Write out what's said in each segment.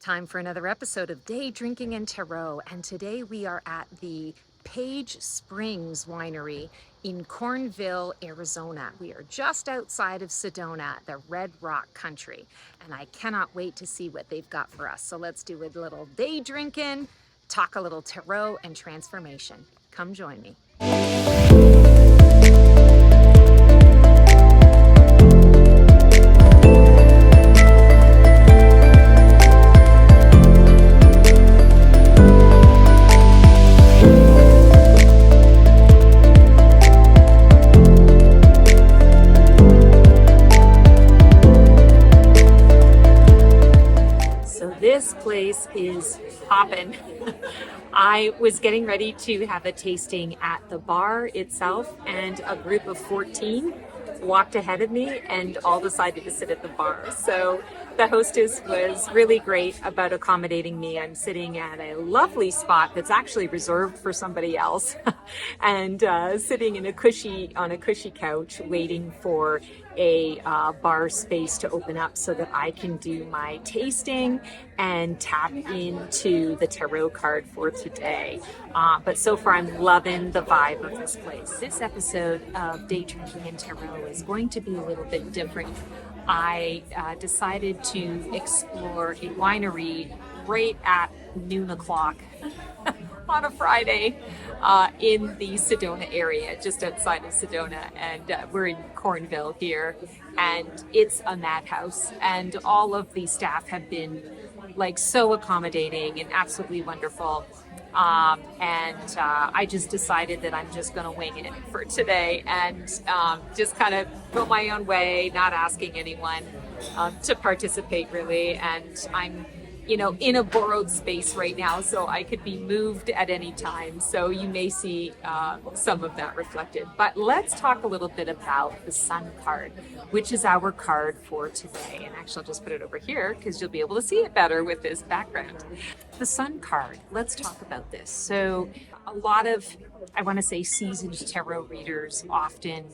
Time for another episode of Day Drinking and Tarot, and today we are at the Page Springs Winery in Cornville, Arizona. We are just outside of Sedona, the Red Rock country, and I cannot wait to see what they've got for us. So let's do a little day drinking, talk a little tarot and transformation. Come join me. This place is poppin'. I was getting ready to have a tasting at the bar itself, and a group of 14 walked ahead of me and all decided to sit at the bar. So the hostess was really great about accommodating me. I'm sitting at a lovely spot that's actually reserved for somebody else and sitting in on a cushy couch waiting for a bar space to open up so that I can do my tasting and tap into the tarot card for today. But so far I'm loving the vibe of this place. This episode of Day Drinking and Tarot is going to be a little bit different. I decided to explore a winery right at noon o'clock on a Friday in the Sedona area, just outside of Sedona, and we're in Cornville here, and it's a madhouse, and all of the staff have been like so accommodating and absolutely wonderful. And I just decided that I'm just going to wing it for today and just kind of go my own way, not asking anyone to participate really. And I'm, in a borrowed space right now, so I could be moved at any time. So you may see some of that reflected. But let's talk a little bit about the Sun card, which is our card for today. And actually, I'll just put it over here because you'll be able to see it better with this background. The Sun card, let's talk about this. So a lot of, I want to say, seasoned tarot readers often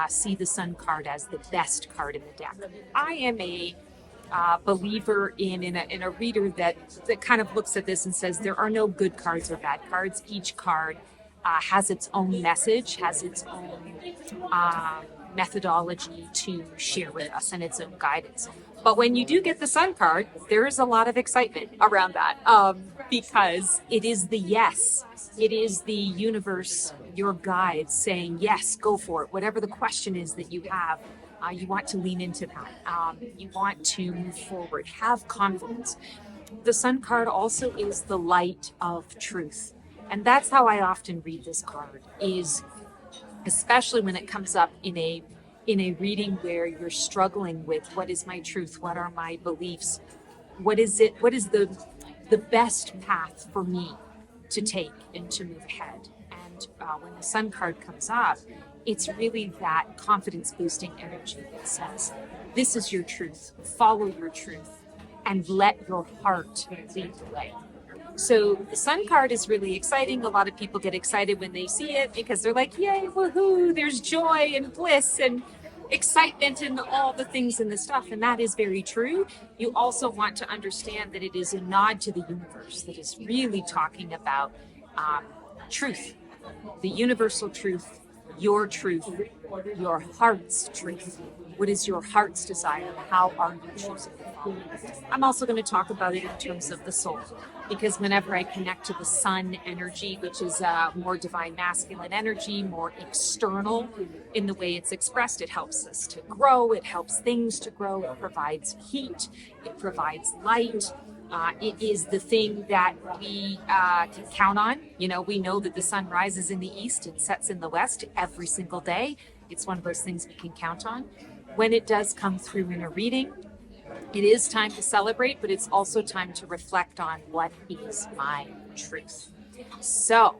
see the Sun card as the best card in the deck. I am a believer in a reader that kind of looks at this and says there are no good cards or bad cards. Each card has its own message, has its own methodology to share with us and its own guidance. But when you do get the Sun card, there is a lot of excitement around that because it is the yes. It is the universe, your guide, saying, yes, go for it. Whatever the question is that you have, you want to lean into that. You want to move forward, have confidence. The Sun card also is the light of truth. And that's how I often read this card, is especially when it comes up in a reading where you're struggling with what is my truth, what are my beliefs, what is the best path for me to take and to move ahead. And when the Sun card comes up, it's really that confidence boosting energy that says, this is your truth, follow your truth, and let your heart lead the way. So the Sun card is really exciting. A lot of people get excited when they see it because they're like, yay, woohoo, there's joy and bliss and excitement and all the things and the stuff. And that is very true. You also want to understand that it is a nod to the universe that is really talking about truth, the universal truth, your heart's truth. What is your heart's desire? How are you choosing to follow it? I'm also going to talk about it in terms of the soul, because whenever I connect to the Sun energy, which is more divine masculine energy, more external in the way it's expressed, it helps us to grow, it helps things to grow, it provides heat, it provides light. It is the thing that we can count on. We know that the sun rises in the east and sets in the west every single day. It's one of those things we can count on. When it does come through in a reading, it is time to celebrate, but it's also time to reflect on what is my truth. So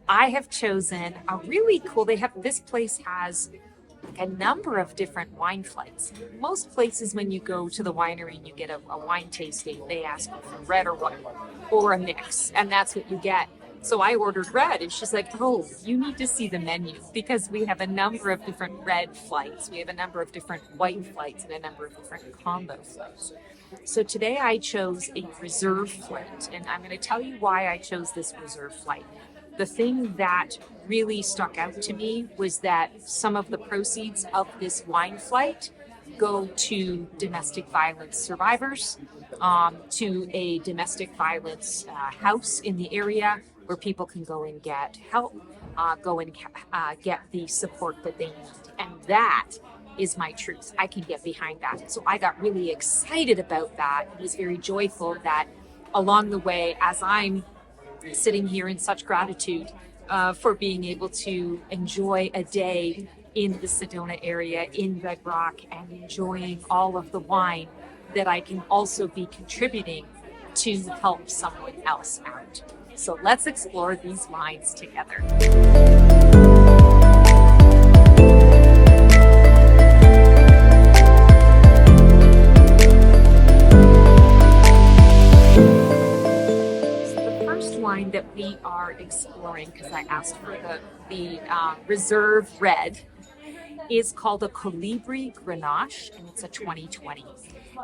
I have chosen a really cool, this place has a number of different wine flights. Most places when you go to the winery and you get a wine tasting, they ask you for red or white or a mix, and that's what you get. So I ordered red, and she's like, oh, you need to see the menu because we have a number of different red flights. We have a number of different white flights and a number of different combo flights. So today I chose a reserve flight, and I'm going to tell you why I chose this reserve flight. The thing that really stuck out to me was that some of the proceeds of this wine flight go to domestic violence survivors, to a domestic violence house in the area where people can go and get help, go and get the support that they need. And that is my truth. I can get behind that. So I got really excited about that. It was very joyful that along the way, as I'm sitting here in such gratitude for being able to enjoy a day in the Sedona area, in Red Rock, and enjoying all of the wine, that I can also be contributing to help someone else out. So let's explore these wines together. That we are exploring, because I asked for the reserve red, is called a Colibri Grenache, and it's a 2020.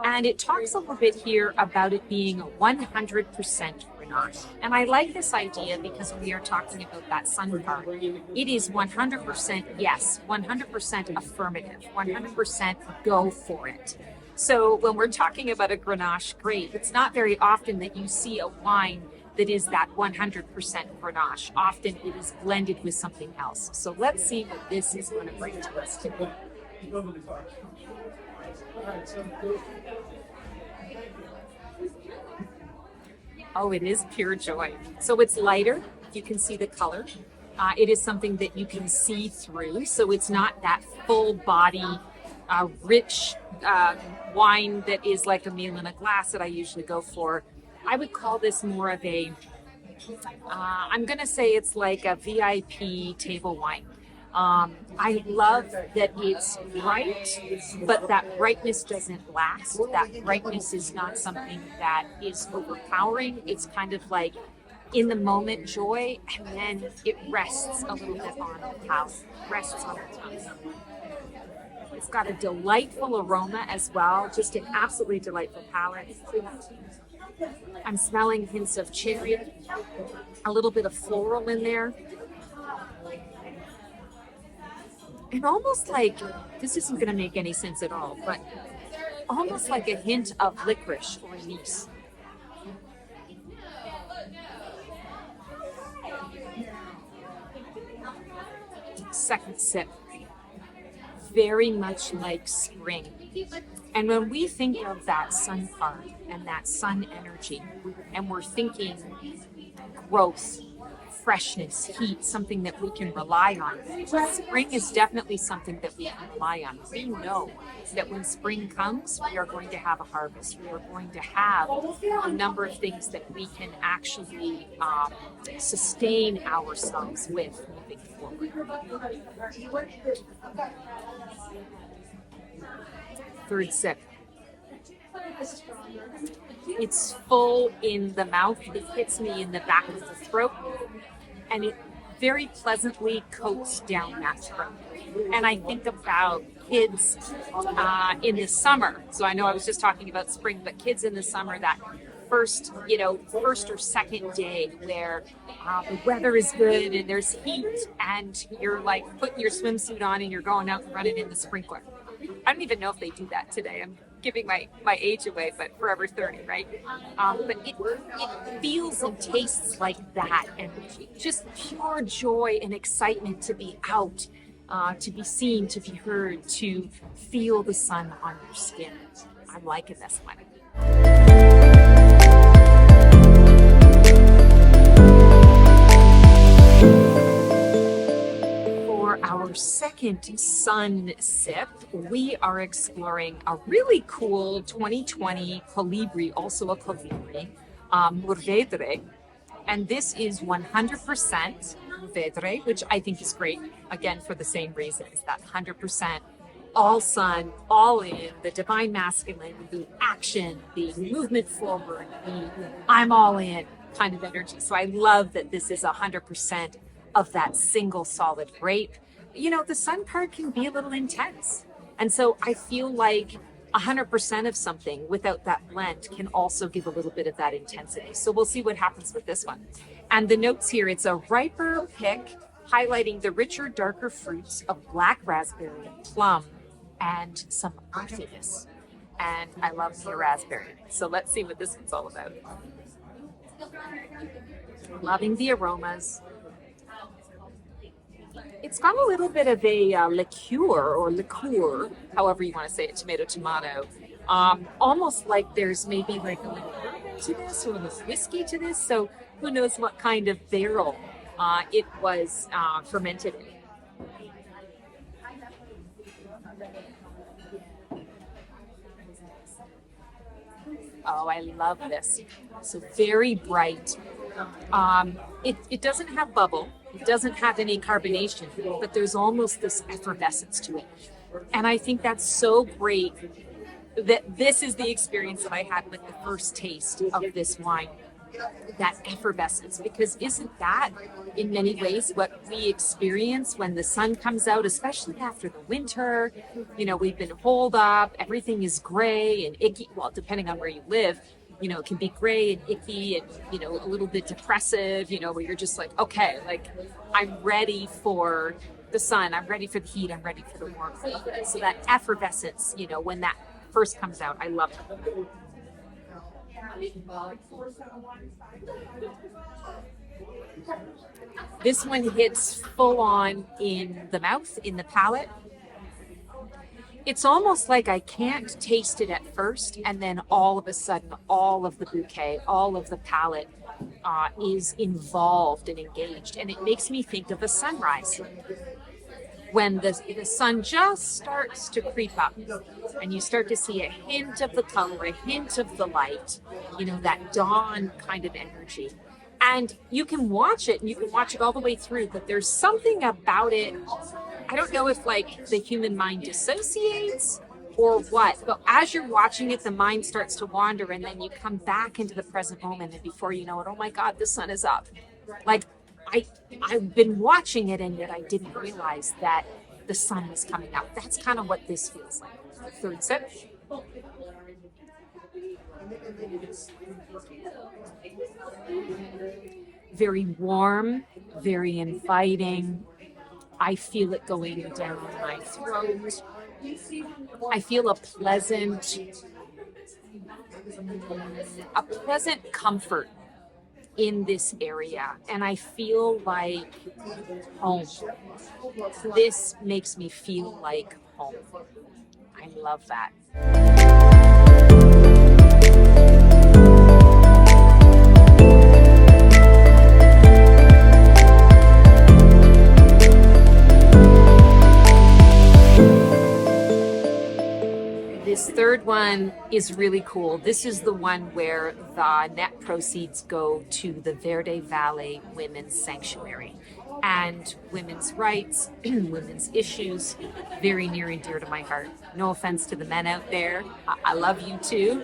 And it talks a little bit here about it being a 100% Grenache. And I like this idea because we are talking about that sun part. It is 100% yes, 100% affirmative, 100% go for it. So when we're talking about a Grenache grape, it's not very often that you see a wine that is that 100% Grenache. Often it is blended with something else. So let's see what this is going to bring to us today. Oh, it is pure joy. So it's lighter. You can see the color. It is something that you can see through. So it's not that full body, rich wine that is like a meal in a glass that I usually go for. I would call this more of a, I'm going to say it's like a VIP table wine. I love that it's bright, but that brightness doesn't last. That brightness is not something that is overpowering. It's kind of like in the moment joy, and then it rests a little bit on the palate, rests on the tongue. It's got a delightful aroma as well, just an absolutely delightful palate. I'm smelling hints of cherry, a little bit of floral in there. And almost like, this isn't going to make any sense at all, but almost like a hint of licorice or anise. Second sip. Very much like spring. And when we think of that sun part and that sun energy, and we're thinking growth, freshness, heat, something that we can rely on, spring is definitely something that we can rely on. We know that when spring comes, we are going to have a harvest. We are going to have a number of things that we can actually sustain ourselves with moving forward. Third sip. It's full in the mouth. It hits me in the back of the throat, and it very pleasantly coats down that throat. And I think about kids in the summer. So I know I was just talking about spring, but kids in the summer, that first or second day where the weather is good and there's heat, and you're like putting your swimsuit on and you're going out and running in the sprinkler. I don't even know if they do that today. I'm giving my age away, but forever 30, right? But it feels and tastes like that, and just pure joy and excitement to be out, to be seen, to be heard, to feel the sun on your skin. I'm liking this one. Our second sun sip, we are exploring a really cool 2020 Colibri, also a Colibri, Mourvedre. And this is 100% Mourvedre, which I think is great, again, for the same reasons, that 100% all sun, all in, the divine masculine, the action, the movement forward, the I'm all in kind of energy. So I love that this is 100% of that single solid grape. You know, the sun part can be a little intense. And so I feel like 100% of something without that blend can also give a little bit of that intensity. So we'll see what happens with this one. And the notes here, it's a riper pick, highlighting the richer, darker fruits of black raspberry, plum, and some earthiness. And I love the raspberry. So let's see what this one's all about. Loving the aromas. It's got a little bit of a liqueur, however you want to say it, tomato. Almost like there's maybe like a little bourbon to this or a little whiskey to this. So who knows what kind of barrel it was fermented in. Oh, I love this. So very bright. It doesn't have bubble. It doesn't have any carbonation, but there's almost this effervescence to it. And I think that's so great that this is the experience that I had with the first taste of this wine. That effervescence, because isn't that in many ways what we experience when the sun comes out, especially after the winter? You know, we've been holed up, everything is gray and icky. Well, depending on where you live, you know, it can be gray and icky and, you know, a little bit depressive, you know, where you're just like, okay, like I'm ready for the sun, I'm ready for the heat, I'm ready for the warmth. So that effervescence, you know, when that first comes out, I love it. This one hits full on in the mouth, in the palate. It's almost like I can't taste it at first, and then all of a sudden, all of the bouquet, all of the palate is involved and engaged. And it makes me think of a sunrise. When the sun just starts to creep up and you start to see a hint of the color, a hint of the light, you know, that dawn kind of energy. And you can watch it and you can watch it all the way through, but there's something about it. I don't know if like the human mind dissociates or what, but as you're watching it, the mind starts to wander and then you come back into the present moment, and before you know it, oh my God, the sun is up. Like, I've been watching it and yet I didn't realize that the sun was coming out. That's kind of what this feels like. Third sip. Very warm, very inviting. I feel it going down my throat. I feel a pleasant comfort in this area, and I feel like home. This makes me feel like home. I love that. This third one is really cool. This is the one where the net proceeds go to the Verde Valley Women's Sanctuary. And women's rights, women's issues, very near and dear to my heart. No offense to the men out there. I love you too.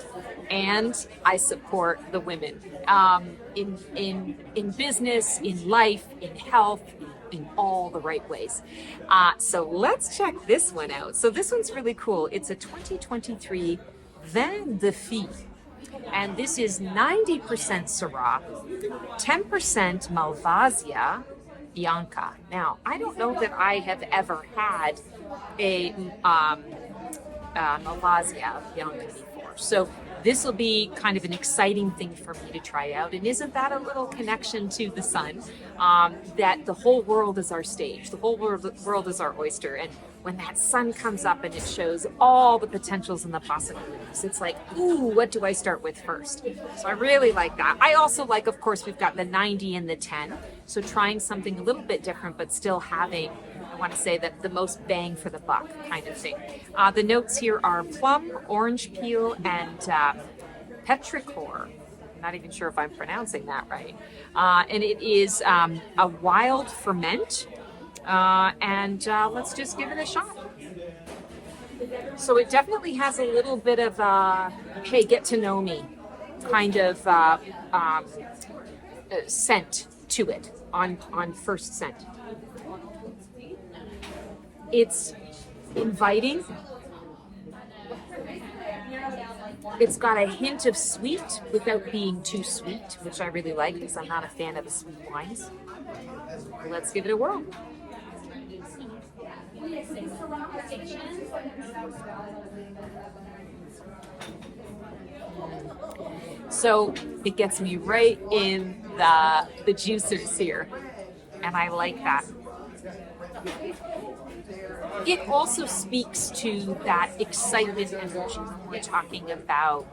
And I support the women in business, in life, in health, in all the right ways. So let's check this one out. So this one's really cool. It's a 2023 Vin de Fille. And this is 90% Syrah, 10% Malvasia Bianca. Now, I don't know that I have ever had a Malvasia Bianca before. So this will be kind of an exciting thing for me to try out. And isn't that a little connection to the sun? That the whole world is our stage. The whole world is our oyster. And when that sun comes up and it shows all the potentials and the possibilities, it's like, ooh, what do I start with first? So I really like that. I also like, of course, we've got the 90 and the 10. So trying something a little bit different, but still having, I want to say, that the most bang for the buck kind of thing. The notes here are plum, orange peel, and petrichor. I'm not even sure if I'm pronouncing that right. And it is a wild ferment. And let's just give it a shot. So it definitely has a little bit of hey, get to know me kind of scent to it on first scent. It's inviting. It's got a hint of sweet without being too sweet, which I really like because I'm not a fan of the sweet wines. Let's give it a whirl. So it gets me right in the juicers here, and I like that. It also speaks to that excitement energy when we're talking about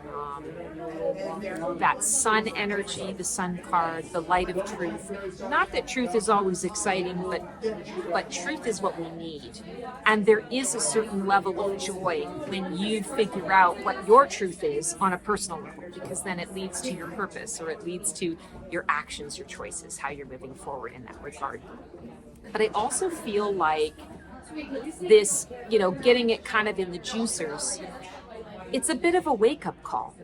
that sun energy, the sun card, the light of truth. Not that truth is always exciting, but truth is what we need. And there is a certain level of joy when you figure out what your truth is on a personal level, because then it leads to your purpose, or it leads to your actions, your choices, how you're moving forward in that regard. But I also feel like this, getting it kind of in the juicers, it's a bit of a wake-up call.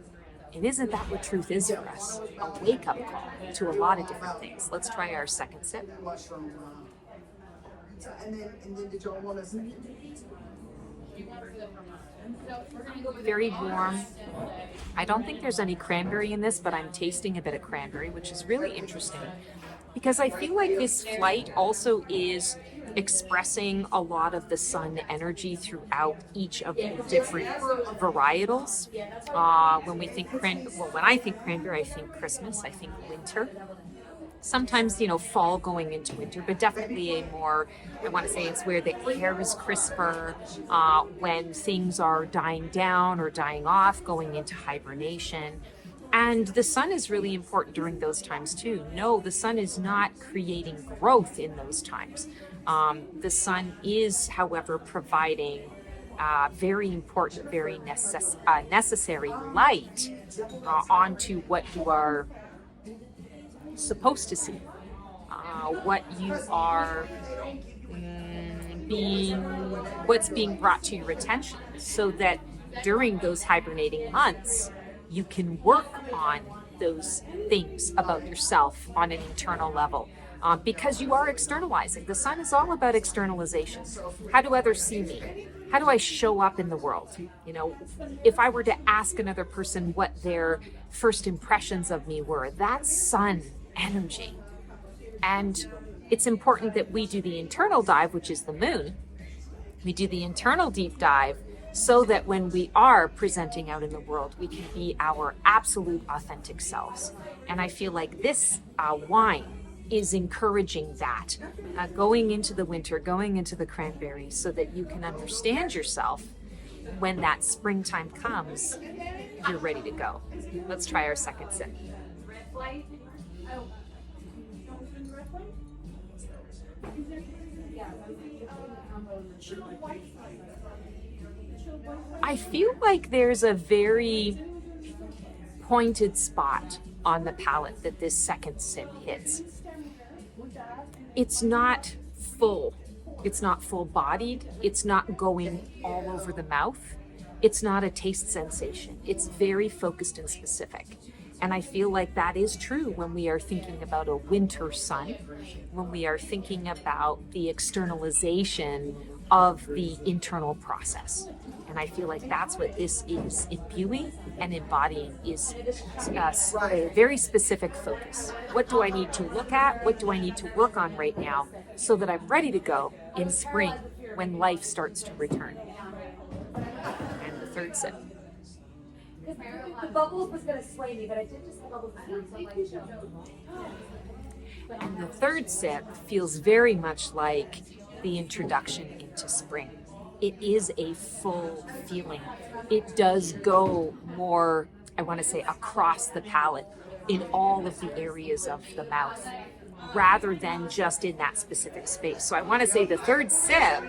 And isn't that what truth is for us? A wake-up call to a lot of different things. Let's try our second sip. Very warm. I don't think there's any cranberry in this, but I'm tasting a bit of cranberry, which is really interesting, because I feel like this flight also is expressing a lot of the sun energy throughout each of the different varietals. When I think cranberry, I think Christmas, I think winter. Sometimes, fall going into winter, but definitely a more, I want to say it's where the air is crisper, when things are dying down or dying off, going into hibernation. And the sun is really important during those times too. No, the sun is not creating growth in those times. The sun is, however, providing very important, very necessary light onto what you are supposed to see, what you are what's being brought to your attention, so that during those hibernating months, you can work on those things about yourself on an internal level. Because you are externalizing. The sun is all about externalization. How do others see me? How do I show up in the world? If I were to ask another person what their first impressions of me were, that's sun energy. And it's important that we do the internal dive, which is the moon. We do the internal deep dive so that when we are presenting out in the world, we can be our absolute authentic selves. And I feel like this wine is encouraging that, going into the winter, going into the cranberries, so that you can understand yourself. When that springtime comes, you're ready to go. Let's try our second sip. I feel like there's a very pointed spot on the palate that this second sip hits. It's not full. It's not full-bodied. It's not going all over the mouth. It's not a taste sensation. It's very focused and specific. And I feel like that is true when we are thinking about a winter sun, when we are thinking about the externalization of the internal process. And I feel like that's what this is imbuing and embodying, is a very specific focus. What do I need to look at? What do I need to work on right now so that I'm ready to go in spring when life starts to return? And the third sip. The bubbles was going to sway me, but I did just bubbles. And the third sip feels very much like the introduction into spring. It is a full feeling. It does go more, I want to say, across the palate in all of the areas of the mouth, rather than just in that specific space. So I want to say the third sip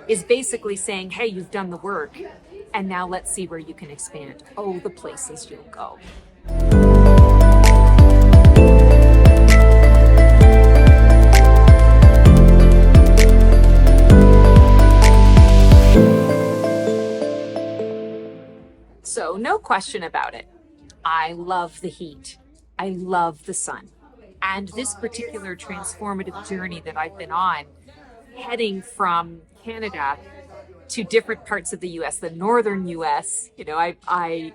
is basically saying, hey, you've done the work, and now let's see where you can expand. Oh, the places you'll go. So no question about it, I love the heat. I love the sun. And this particular transformative journey that I've been on, heading from Canada to different parts of the U.S., the northern U.S., I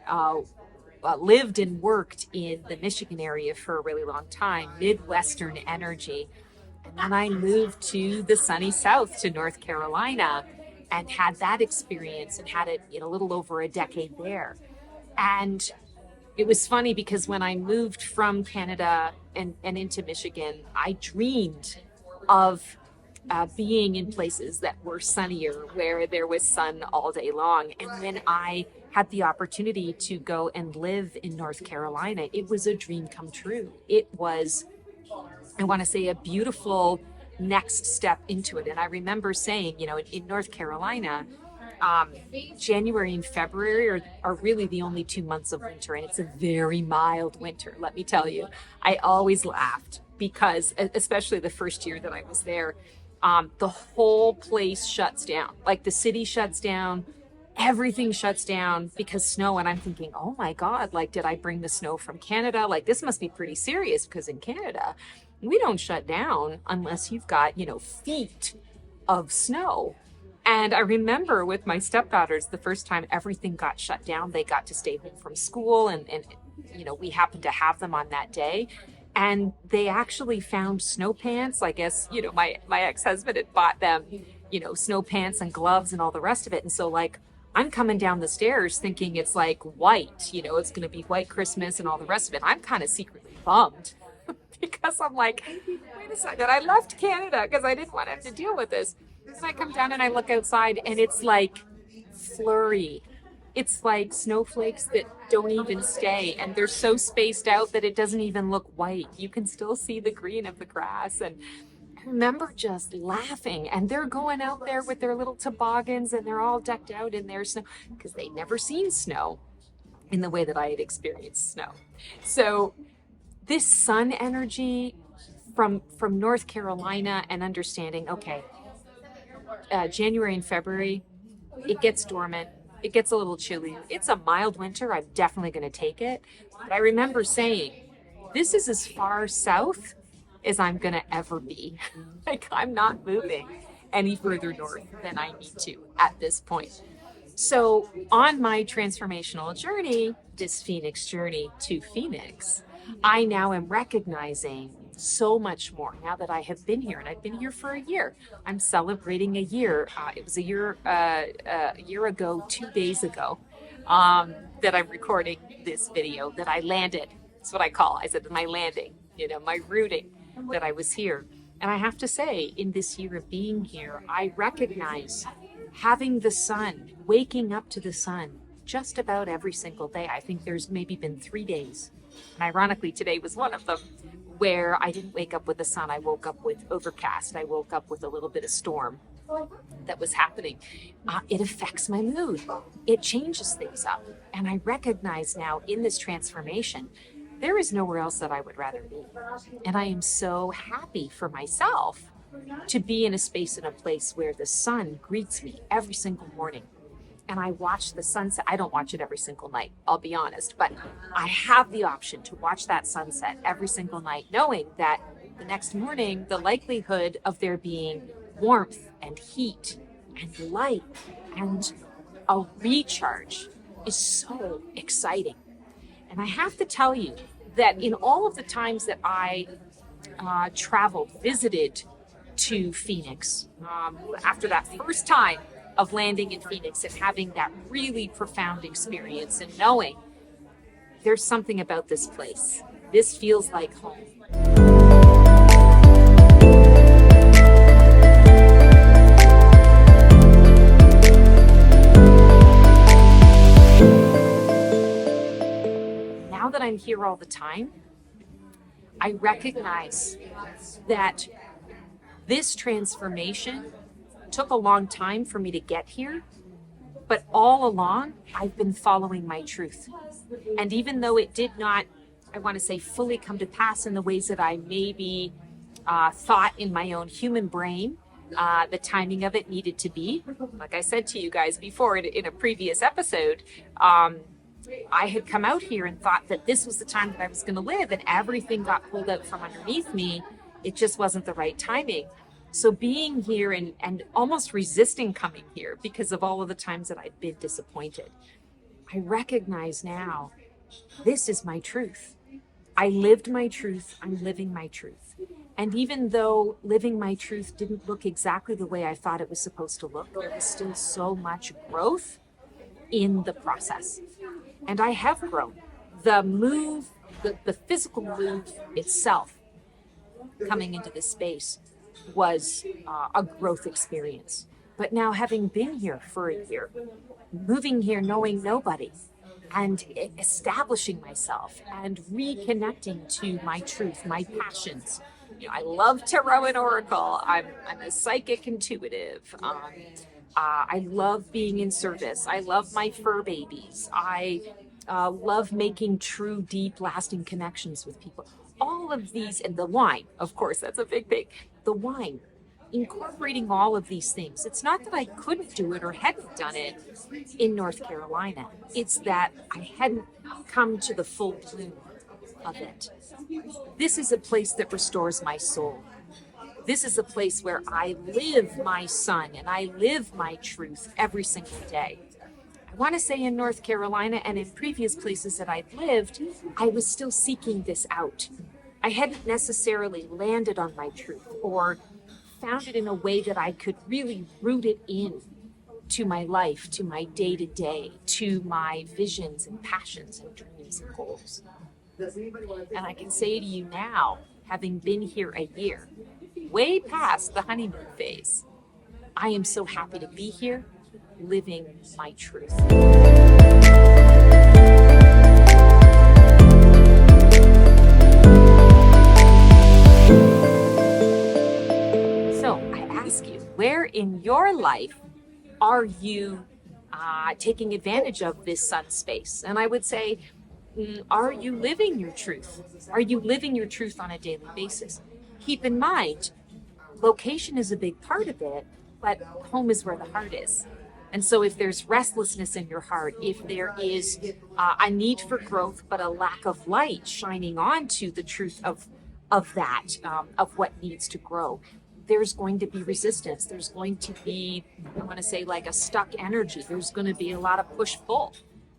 lived and worked in the Michigan area for a really long time, Midwestern energy. And then I moved to the sunny South, to North Carolina, and had that experience and had it a little over a decade there. And it was funny because when I moved from Canada and into Michigan, I dreamed of being in places that were sunnier, where there was sun all day long. And when I had the opportunity to go and live in North Carolina, it was a dream come true. It was, I want to say, a beautiful next step into it. And I remember saying, in North Carolina, January and February are really the only 2 months of winter, and it's a very mild winter, let me tell you. I always laughed because, especially the first year that I was there, the whole place shuts down. Like the city shuts down, everything shuts down because snow. And I'm thinking, oh my God, like, did I bring the snow from Canada? Like, this must be pretty serious, because in Canada, we don't shut down unless you've got, feet of snow. And I remember with my stepdaughters, the first time everything got shut down, they got to stay home from school, and we happened to have them on that day. And they actually found snow pants. I guess, my ex-husband had bought them, snow pants and gloves and all the rest of it. And so, like, I'm coming down the stairs thinking it's like white, it's going to be white Christmas and all the rest of it. I'm kind of secretly bummed because I'm like, wait a second, I left Canada because I didn't want to have to deal with this. And I come down and I look outside and it's like flurry. It's like snowflakes that don't even stay, and they're so spaced out that it doesn't even look white. You can still see the green of the grass. And I remember just laughing, and they're going out there with their little toboggans and they're all decked out in their snow because they'd never seen snow in the way that I had experienced snow. So this sun energy from North Carolina, and understanding, okay, January and February, it gets dormant. It gets a little chilly. It's a mild winter. I'm definitely going to take it. But I remember saying, this is as far south as I'm going to ever be. Like, I'm not moving any further north than I need to at this point. So on my transformational journey, this Phoenix journey to Phoenix, I now am recognizing so much more now that I have been here, and I've been here for a year. I'm celebrating a year. It was a year ago, 2 days ago, that I'm recording this video, that I landed. That's what I said my landing, my rooting, that I was here. And I have to say, in this year of being here, I recognize having the sun, waking up to the sun just about every single day. I think there's maybe been 3 days, and ironically today was one of them, where I didn't wake up with the sun. I woke up with overcast. I woke up with a little bit of storm that was happening. It affects my mood. It changes things up. And I recognize now in this transformation, there is nowhere else that I would rather be. And I am so happy for myself to be in a space and a place where the sun greets me every single morning. And I watch the sunset. I don't watch it every single night, I'll be honest, but I have the option to watch that sunset every single night, knowing that the next morning, the likelihood of there being warmth and heat and light and a recharge is so exciting. And I have to tell you that in all of the times that I traveled, visited to Phoenix, after that first time of landing in Phoenix and having that really profound experience and knowing there's something about this place. This feels like home. Now that I'm here all the time, I recognize that this transformation took a long time for me to get here, but all along I've been following my truth. And even though it did not, I want to say, fully come to pass in the ways that I maybe thought in my own human brain, the timing of it needed to be, like I said to you guys before in a previous episode, I had come out here and thought that this was the time that I was going to live, and everything got pulled out from underneath me. It just wasn't the right timing. So being here and almost resisting coming here because of all of the times that I'd been disappointed, I recognize now this is my truth. I lived my truth. I'm living my truth. And even though living my truth didn't look exactly the way I thought it was supposed to look, there was still so much growth in the process. And I have grown. The move, the physical move itself, coming into this space, was a growth experience. But now, having been here for a year, moving here knowing nobody, and establishing myself and reconnecting to my truth, my passions. I love tarot and oracle. I'm a psychic intuitive. I love being in service. I love my fur babies. I love making true, deep, lasting connections with people. All of these, and the wine, of course, that's a big thing. The wine, incorporating all of these things. It's not that I couldn't do it or hadn't done it in North Carolina. It's that I hadn't come to the full bloom of it. This is a place that restores my soul. This is a place where I live my sun and I live my truth every single day. I want to say in North Carolina and in previous places that I've lived, I was still seeking this out. I hadn't necessarily landed on my truth or found it in a way that I could really root it in to my life, to my day-to-day, to my visions and passions and dreams and goals. And I can say to you now, having been here a year, way past the honeymoon phase, I am so happy to be here, living my truth. Where in your life are you taking advantage of this sun space? And I would say, are you living your truth? Are you living your truth on a daily basis? Keep in mind, location is a big part of it, but home is where the heart is. And so if there's restlessness in your heart, if there is a need for growth, but a lack of light shining onto the truth of that, of what needs to grow, there's going to be resistance. There's going to be, I want to say, like a stuck energy. There's going to be a lot of push-pull.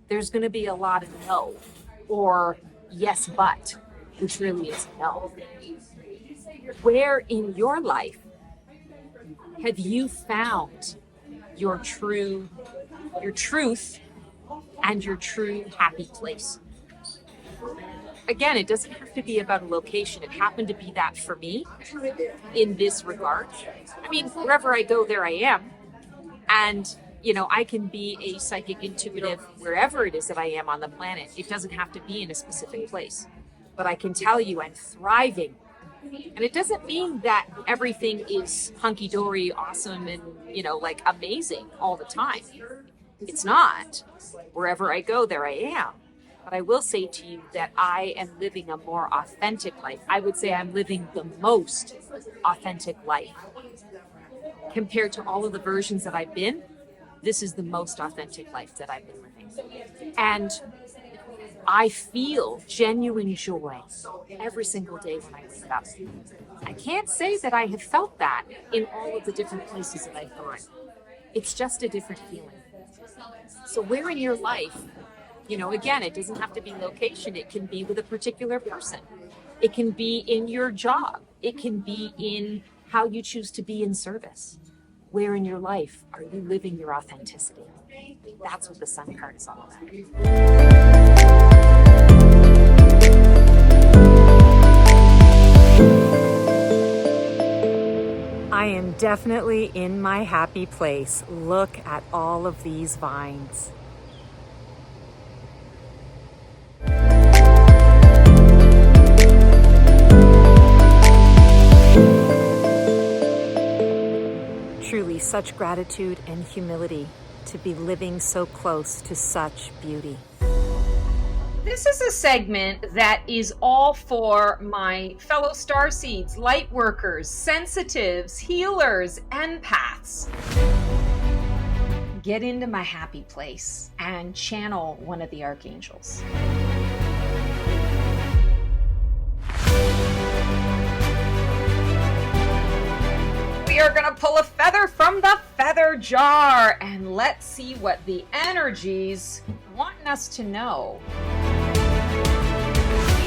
There's going to be a lot of no or yes, but, which really is no. Where in your life have you found your truth and your true happy place? Again, it doesn't have to be about a location. It happened to be that for me in this regard. I mean, wherever I go, there I am. And, I can be a psychic intuitive wherever it is that I am on the planet. It doesn't have to be in a specific place. But I can tell you I'm thriving. And it doesn't mean that everything is hunky-dory, awesome, and, like amazing all the time. It's not. Wherever I go, there I am. But I will say to you that I am living a more authentic life. I would say I'm living the most authentic life. Compared to all of the versions that I've been, this is the most authentic life that I've been living. And I feel genuine joy every single day when I wake up. I can't say that I have felt that in all of the different places that I've gone. It's just a different feeling. So where in your life, again, it doesn't have to be location. It can be with a particular person. It can be in your job. It can be in how you choose to be in service. Where in your life are you living your authenticity? That's what the sun card is all about. I am definitely in my happy place. Look at all of these vines. Truly, such gratitude and humility to be living so close to such beauty. This is a segment that is all for my fellow starseeds, light workers, sensitives, healers, empaths. Get into my happy place and channel one of the archangels. We are going to pull a feather from the feather jar and let's see what the energies want us to know.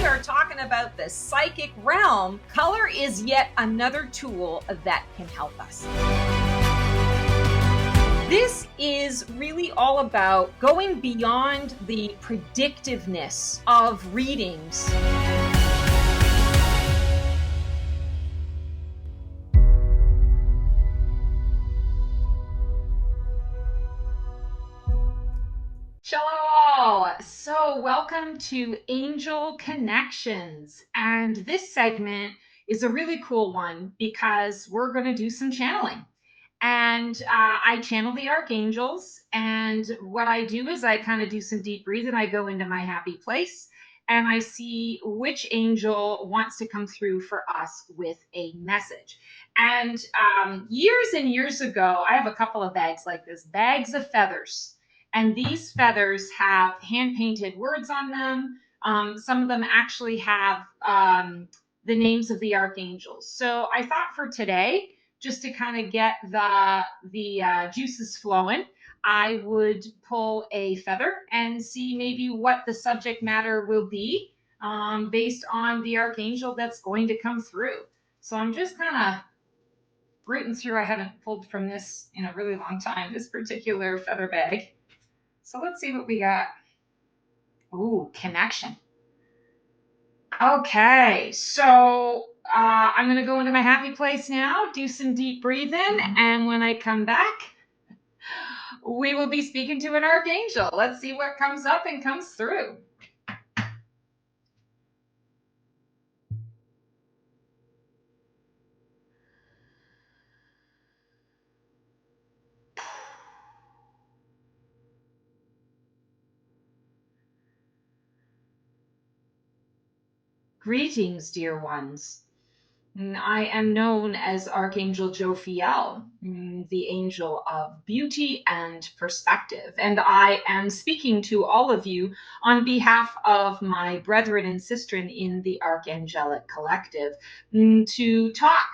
we are talking about the psychic realm, color is yet another tool that can help us. This is really all about going beyond the predictiveness of readings. Shalom! So welcome to Angel Connections. And this segment is a really cool one because we're going to do some channeling. And I channel the archangels. And what I do is I kind of do some deep breathing. I go into my happy place and I see which angel wants to come through for us with a message. And years and years ago, I have a couple of bags like this, bags of feathers. And these feathers have hand-painted words on them. Some of them actually have the names of the archangels. So I thought for today, just to kind of get the juices flowing, I would pull a feather and see maybe what the subject matter will be based on the archangel that's going to come through. So I'm just kind of rooting through. I haven't pulled from this in a really long time, this particular feather bag. So let's see what we got. Ooh, connection. Okay, so I'm going to go into my happy place now, do some deep breathing, and when I come back, we will be speaking to an archangel. Let's see what comes up and comes through. Greetings, dear ones. I am known as Archangel Jophiel, the angel of beauty and perspective, and I am speaking to all of you on behalf of my brethren and sistren in the Archangelic Collective to talk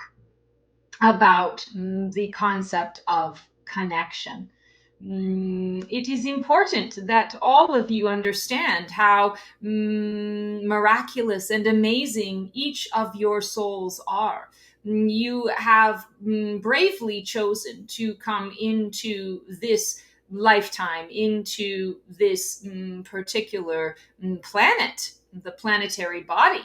about the concept of connection. It is important that all of you understand how miraculous and amazing each of your souls are. You have bravely chosen to come into this lifetime, into this particular planet, the planetary body,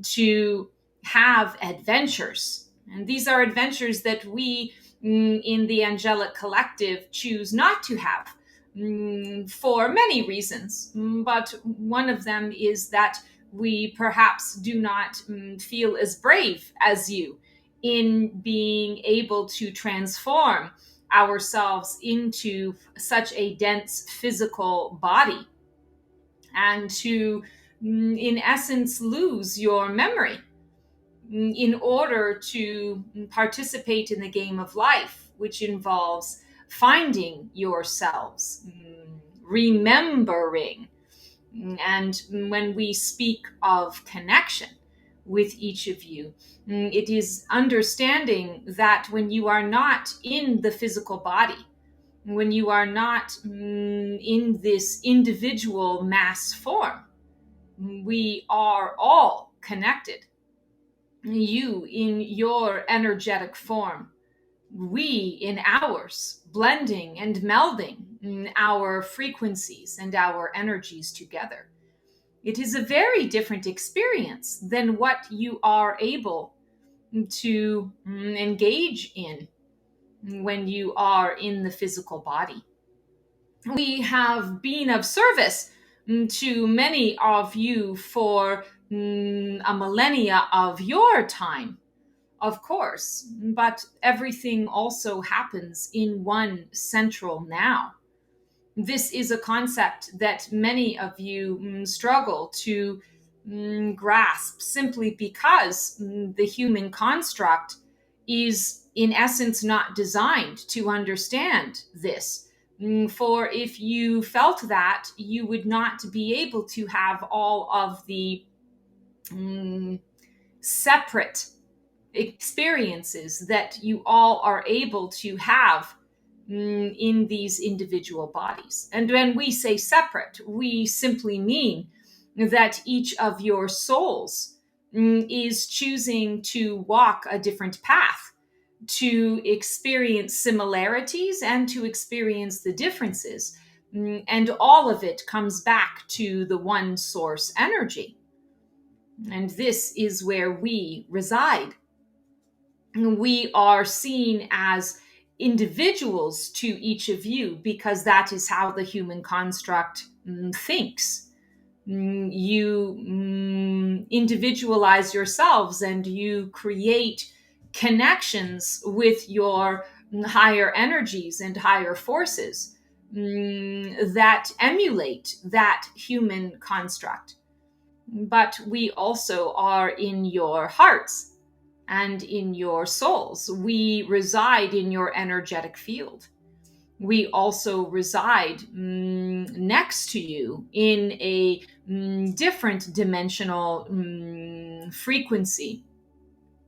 to have adventures. And these are adventures that we in the angelic collective choose not to have for many reasons. But one of them is that we perhaps do not feel as brave as you in being able to transform ourselves into such a dense physical body and to, in essence, lose your memory in order to participate in the game of life, which involves finding yourselves, remembering. And when we speak of connection with each of you, it is understanding that when you are not in the physical body, when you are not in this individual mass form, we are all connected. You in your energetic form, we in ours, blending and melding our frequencies and our energies together. It is a very different experience than what you are able to engage in when you are in the physical body. We have been of service to many of you for a millennia of your time, of course, but everything also happens in one central now. This is a concept that many of you struggle to grasp simply because the human construct is in essence not designed to understand this. For if you felt that, you would not be able to have all of the separate experiences that you all are able to have in these individual bodies. And when we say separate, we simply mean that each of your souls is choosing to walk a different path, to experience similarities and to experience the differences. And all of it comes back to the one source energy. And this is where we reside. We are seen as individuals to each of you because that is how the human construct thinks. You individualize yourselves and you create connections with your higher energies and higher forces that emulate that human construct. But we also are in your hearts and in your souls. We reside in your energetic field. We also reside next to you in a different dimensional frequency.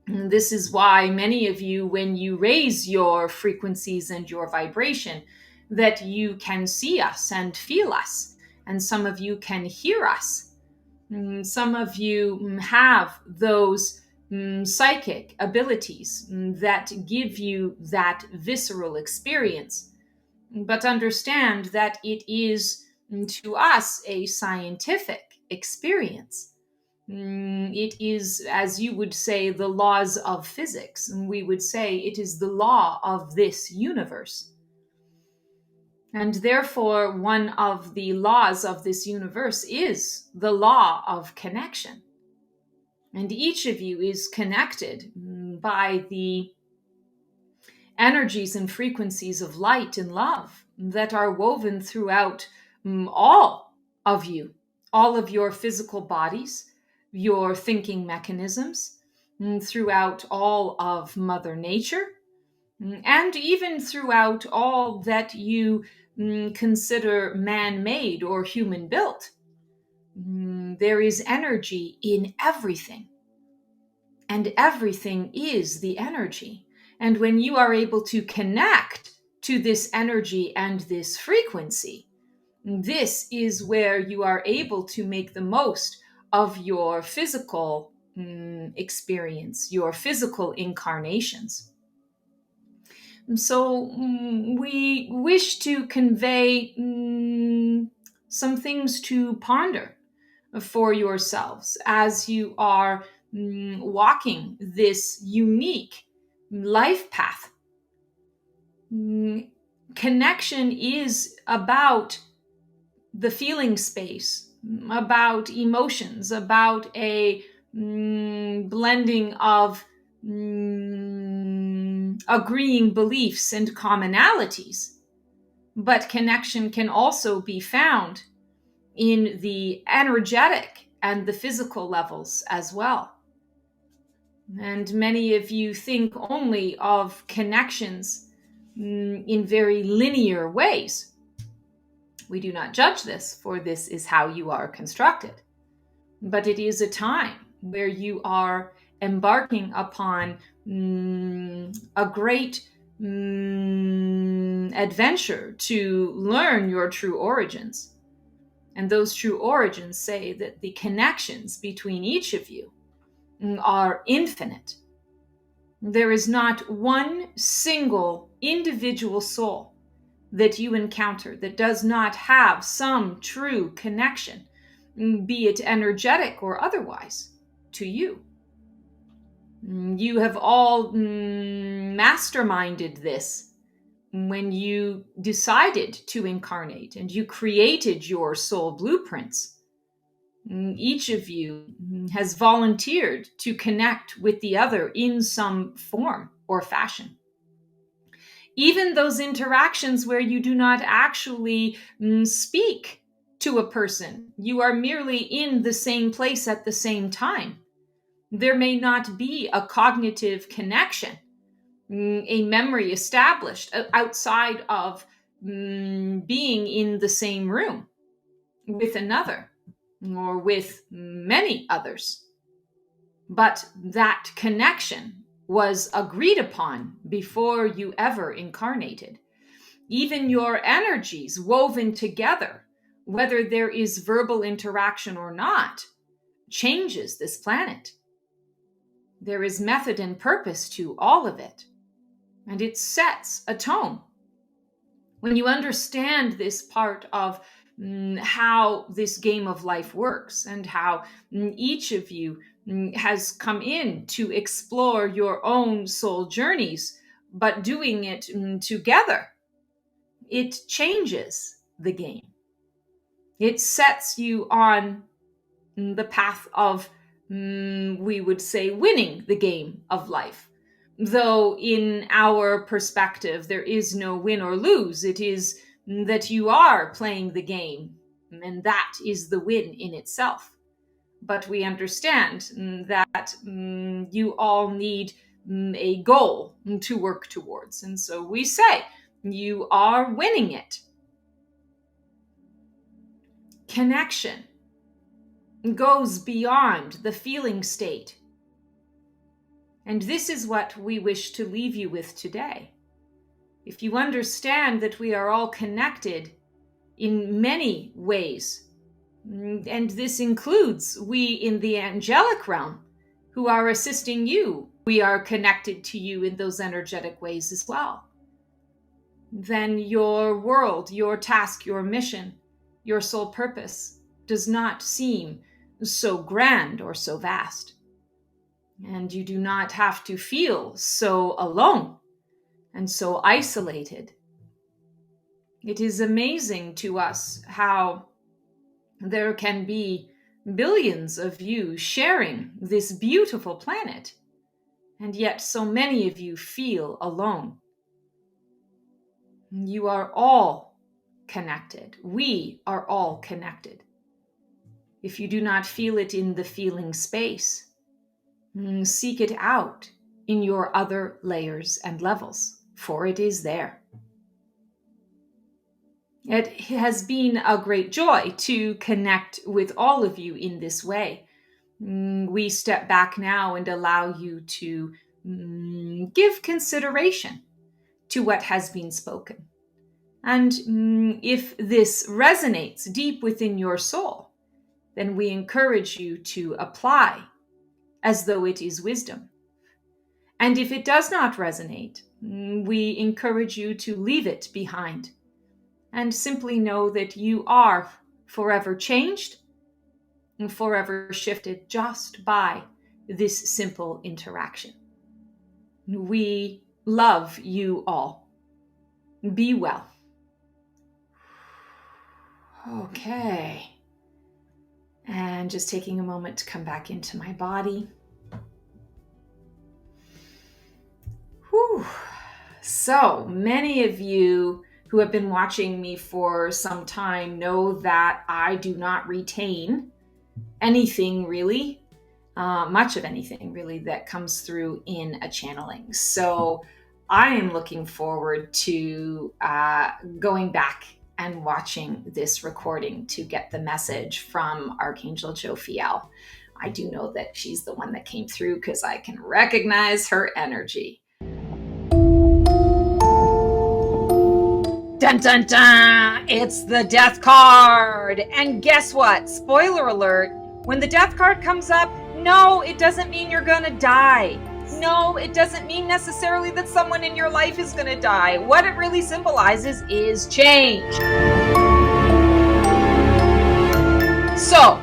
This is why many of you, when you raise your frequencies and your vibration, that you can see us and feel us, and some of you can hear us. Some of you have those psychic abilities that give you that visceral experience. But understand that it is to us a scientific experience. It is, as you would say, the laws of physics. And we would say it is the law of this universe. And therefore, one of the laws of this universe is the law of connection. And each of you is connected by the energies and frequencies of light and love that are woven throughout all of you, all of your physical bodies, your thinking mechanisms, throughout all of Mother Nature, and even throughout all that you consider man-made or human-built. There is energy in everything, and everything is the energy. And when you are able to connect to this energy and this frequency, this is where you are able to make the most of your physical experience, your physical incarnations. So we wish to convey some things to ponder for yourselves as you are walking this unique life path. Connection is about the feeling space, about emotions, about a blending of agreeing beliefs and commonalities. But connection can also be found in the energetic and the physical levels as well. And many of you think only of connections in very linear ways. We do not judge this, for this is how you are constructed. But it is a time where you are embarking upon a great adventure to learn your true origins. And those true origins say that the connections between each of you are infinite. There is not one single individual soul that you encounter that does not have some true connection, be it energetic or otherwise, to you. You have all masterminded this when you decided to incarnate and you created your soul blueprints. Each of you has volunteered to connect with the other in some form or fashion. Even those interactions where you do not actually speak to a person, you are merely in the same place at the same time. There may not be a cognitive connection, a memory established outside of being in the same room with another or with many others. But that connection was agreed upon before you ever incarnated. Even your energies woven together whether there is verbal interaction or not, changes this planet. There is method and purpose to all of it, and it sets a tone. When you understand this part of how this game of life works and how each of you has come in to explore your own soul journeys, but doing it together, it changes the game. It sets you on the path of, we would say, winning the game of life. Though in our perspective, there is no win or lose. It is that you are playing the game, and that is the win in itself. But we understand that you all need a goal to work towards. And so we say, you are winning it. Connection goes beyond the feeling state. And this is what we wish to leave you with today. If you understand that we are all connected in many ways, and this includes we in the angelic realm who are assisting you, we are connected to you in those energetic ways as well, then your world, your task, your mission, your soul purpose does not seem so grand or so vast. And you do not have to feel so alone and so isolated. It is amazing to us how there can be billions of you sharing this beautiful planet, and yet so many of you feel alone. You are all connected. We are all connected. If you do not feel it in the feeling space, seek it out in your other layers and levels, for it is there. It has been a great joy to connect with all of you in this way. We step back now and allow you to give consideration to what has been spoken. And if this resonates deep within your soul, then we encourage you to apply as though it is wisdom. And if it does not resonate, we encourage you to leave it behind and simply know that you are forever changed and forever shifted just by this simple interaction. We love you all. Be well. Okay. And just taking a moment to come back into my body. Whew. So many of you who have been watching me for some time know that I do not retain anything really, much of anything really, that comes through in a channeling. So I am looking forward to going back and watching this recording to get the message from Archangel Jophiel. I do know that she's the one that came through because I can recognize her energy. Dun dun dun! It's the death card! And guess what? Spoiler alert, when the death card comes up, no, it doesn't mean you're gonna die. No, it doesn't mean necessarily that someone in your life is gonna die. What it really symbolizes is change. So,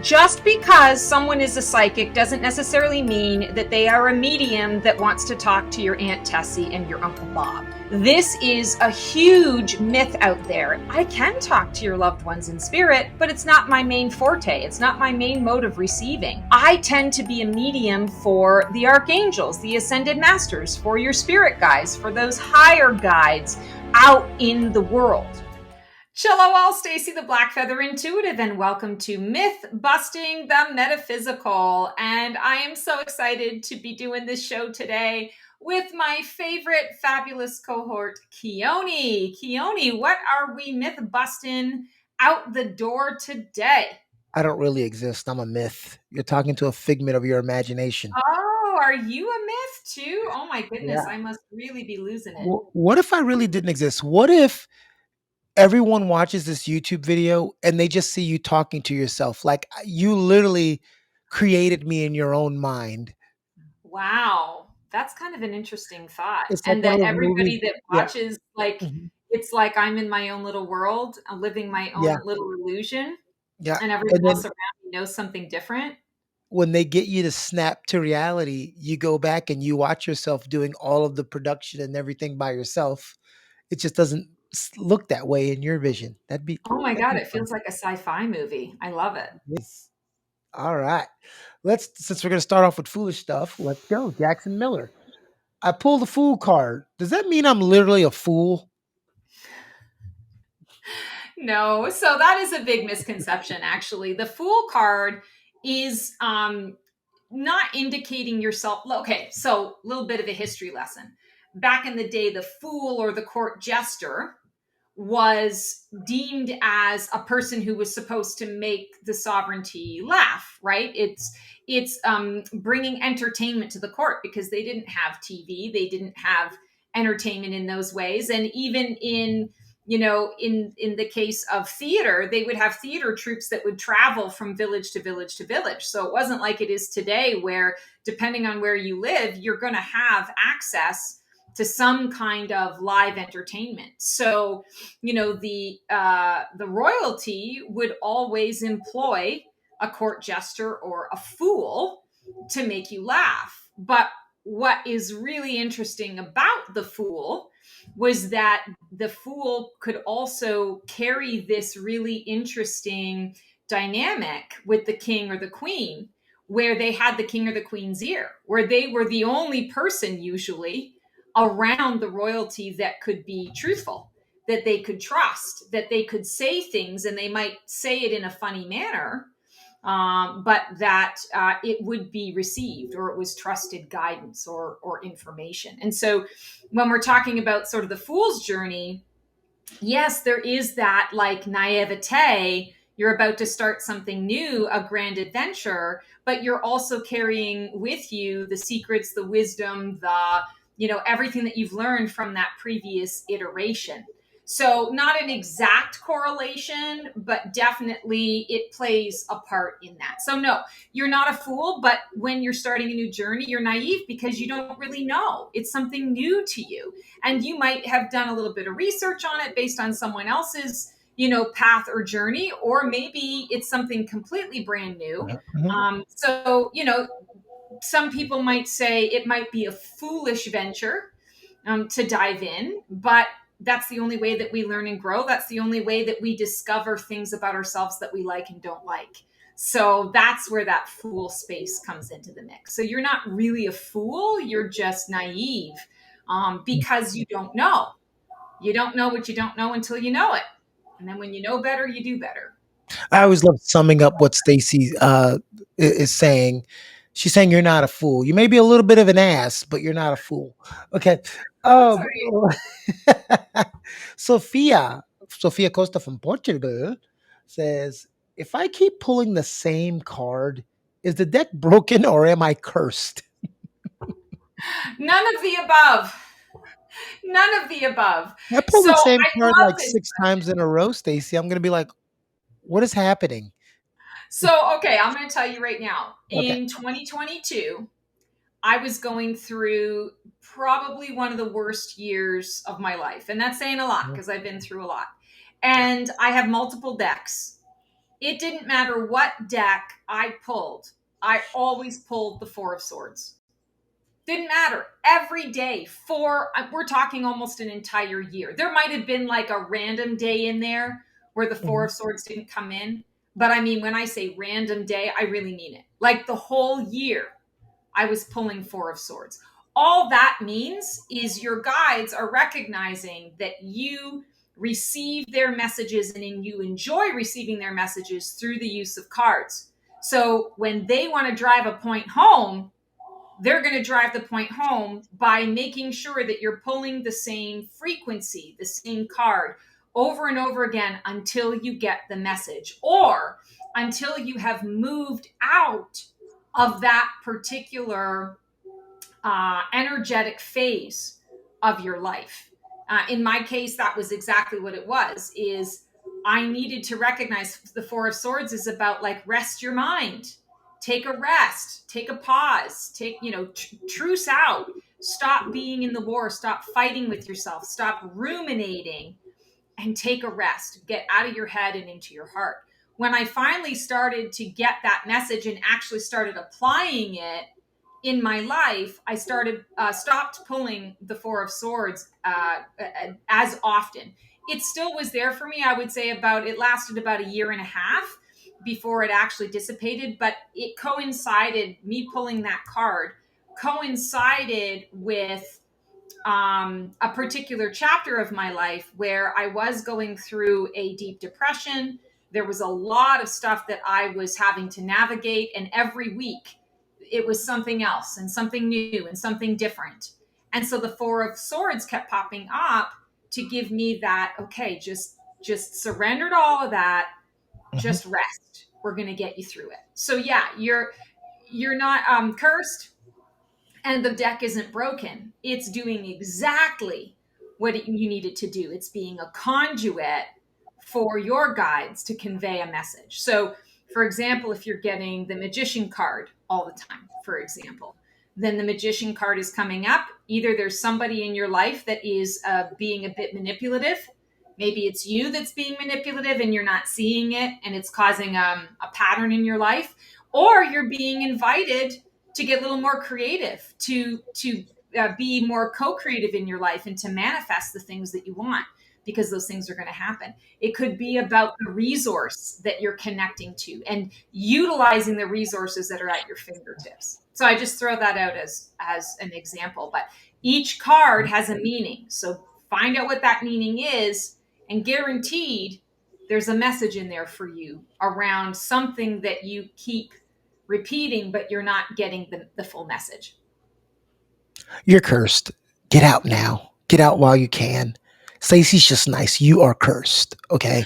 just because someone is a psychic doesn't necessarily mean that they are a medium that wants to talk to your Aunt Tessie and your Uncle Bob. This is a huge myth out there. I can talk to your loved ones in spirit, but it's not my main forte. It's not my main mode of receiving. I tend to be a medium for the archangels, the ascended masters, for your spirit guides, for those higher guides out in the world. Cello all, Stacy the Black Feather Intuitive, and welcome to Myth Busting the Metaphysical. And I am so excited to be doing this show today with my favorite fabulous cohort, Keone. Keone, what are we myth busting out the door today? I don't really exist. I'm a myth. You're talking to a figment of your imagination. Oh, are you a myth too? Oh my goodness, Yeah. I must really be losing it. What if I really didn't exist? What if everyone watches this YouTube video and they just see you talking to yourself. Like you literally created me in your own mind. Wow, that's kind of an interesting thought. It's like And one that of those movies. everybody that Yeah. watches, like, Mhm. it's like I'm in my own little world, I'm living my Yeah. own little illusion, Yeah. and everyone And else then around me knows something different. when they get you to snap to reality, you go back and you watch yourself doing all of the production and everything by yourself. It just doesn't look that way in your vision. Oh my That'd God, be it fun. feels like a sci-fi movie. I love it. Yes. All right. Since we're gonna start off with foolish stuff, let's go. Jackson Miller. I pulled the fool card. Does that mean I'm literally a fool? No, so that is a big misconception, actually. The Fool card is not indicating yourself. Okay, so a little bit of a history lesson. Back in the day, the Fool or the court jester was deemed as a person who was supposed to make the sovereignty laugh, right? It's bringing entertainment to the court because they didn't have TV, they didn't have entertainment in those ways, and even in in the case of theater, they would have theater troupes that would travel from village to village to village. So it wasn't like it is today, where depending on where you live, you're going to have access to some kind of live entertainment. So, the royalty would always employ a court jester or a fool to make you laugh. But what is really interesting about the fool was that the fool could also carry this really interesting dynamic with the king or the queen, where they had the king or the queen's ear, where they were the only person usually around the royalty that could be truthful, that they could trust, that they could say things, and they might say it in a funny manner, but that it would be received, or it was trusted guidance or information. And so when we're talking about sort of the fool's journey, yes, there is that like naivete. You're about to start something new, a grand adventure, but you're also carrying with you the secrets, the wisdom, everything that you've learned from that previous iteration. So, not an exact correlation, but definitely it plays a part in that. So, no, you're not a fool, but when you're starting a new journey, you're naive because you don't really know. It's something new to you. And you might have done a little bit of research on it based on someone else's path or journey, or maybe it's something completely brand new. Mhm. So some people might say it might be a foolish venture to dive in, but that's the only way that we learn and grow. That's the only way that we discover things about ourselves that we like and don't like. So that's where that fool space comes into the mix. So you're not really a fool, you're just naive, because you don't know. You don't know what you don't know until you know it. And then when you know better, you do better. I always love summing up what Stacy is saying. She's saying you're not a fool. You may be a little bit of an ass, but you're not a fool. Okay. That's all Um, right. Sophia Costa from Portugal says, if I keep pulling the same card, is the deck broken or am I cursed? None of the above. None of the above. I pulled So the same I card love like this. 6 times in a row, Stacy. I'm gonna be like, what is happening? So, okay, I'm going to tell you right now. Okay. In 2022, I was going through probably one of the worst years of my life. And that's saying a lot because I've been through a lot. And I have multiple decks. It didn't matter what deck I pulled, I always pulled the Four of Swords. Didn't matter. Every day we're talking almost an entire year. There might have been like a random day in there where the Four Mhm. of Swords didn't come in. But I mean, when I say random day, I really mean it. Like the whole year, I was pulling Four of Swords. All that means is your guides are recognizing that you receive their messages and you enjoy receiving their messages through the use of cards. So when they want to drive a point home, they're going to drive the point home by making sure that you're pulling the same frequency, the same card over and over again until you get the message, or until you have moved out of that particular energetic phase of your life. In my case, that was exactly what it was, is I needed to recognize the Four of Swords is about like, rest your mind, take a rest, take a pause, take, truce out, stop being in the war, stop fighting with yourself, stop ruminating, and take a rest, get out of your head and into your heart. When I finally started to get that message and actually started applying it in my life, I stopped pulling the Four of Swords as often. It still was there for me. I would say it lasted about a year and a half before it actually dissipated, but it coincided, me pulling that card coincided with a particular chapter of my life where I was going through a deep depression. There was a lot of stuff that I was having to navigate, and every week it was something else and something new and something different. And so the Four of Swords kept popping up to give me that, okay, just surrender to all of that, just rest. We're going to get you through it. So yeah, you're not cursed, and the deck isn't broken. It's doing exactly what you need it to do. It's being a conduit for your guides to convey a message. So, for example, if you're getting the Magician card all the time, for example, then the Magician card is coming up. Either there's somebody in your life that is being a bit manipulative. Maybe it's you that's being manipulative and you're not seeing it, and it's causing a pattern in your life. Or you're being invited to get a little more creative, to be more co-creative in your life, and to manifest the things that you want, because those things are going to happen. It could be about the resource that you're connecting to and utilizing the resources that are at your fingertips. So I just throw that out as an example, but each card has a meaning. So find out what that meaning is, and guaranteed there's a message in there for you around something that you keep repeating, but you're not getting the full message. You're cursed. Get out now. Get out while you can. Stacey's just nice. You are cursed. Okay.